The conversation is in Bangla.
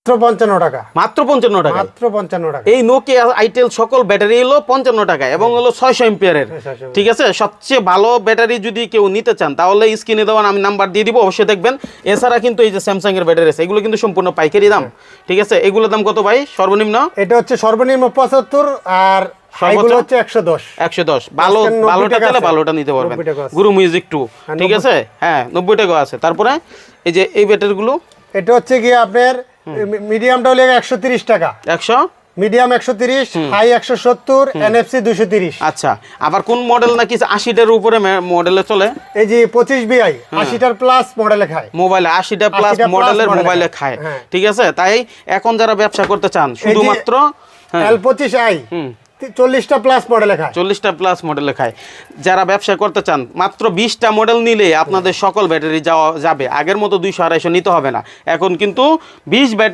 টাকা, মাত্র 55 টাকা, মাত্র 55 টাকা। এই নোকিয়া আইটেল সকল ব্যাটারি হলো 55 টাকা এবং হলো 600 এম্পিয়ারের। ঠিক আছে, সবচেয়ে ভালো ব্যাটারি যদি কেউ নিতে চান তাহলে স্ক্রিনে দেওয়া আমি নাম্বার দিয়ে দিব, অবশ্যই দেখবেন। এছাড়া কিন্তু এই যে স্যামসাং এর ব্যাটারি আছে, এগুলো কিন্তু সম্পূর্ণ পাইকারি দাম। ঠিক আছে, এগুলোর দাম কত ভাই সর্বনিম্ন? এটা হচ্ছে সর্বনিম্ন 75 আর হাইগুলো হচ্ছে 110। 110 ভালো, ভালোটা তাহলে ভালোটা নিতে পারবেন। গুরু মিউজিক 2, ঠিক আছে, হ্যাঁ 90 টাকা আছে। তারপরে এই যে এই ব্যাটারিগুলো, এটা হচ্ছে কি আপনার মিডিয়ামটা হলো 130 টাকা, 100, মিডিয়াম 130, হাই 170, এনএফসি 230। আচ্ছা, আবার কোন মডেল নাকি 80টার উপরে মডেলে চলে? এই যে 25 বিআই 80টার প্লাস মডেলে খায়, মোবাইলে 80টা প্লাস মডেলের মোবাইলে খায়। ঠিক আছে, তাই এখন যারা ব্যবসা করতে চান শুধুমাত্র L25i 40টা প্লাস মডেলে খায়, 40টা প্লাস মডেলে খায়। যারা ব্যবসা করতে চান মাত্র 20টা মডেল নিলে আপনাদের সকল ব্যাটারি যাওয়া যাবে। আগের মতো 200-250 নিতে হবে না, এখন কিন্তু 20 ব্যাটারি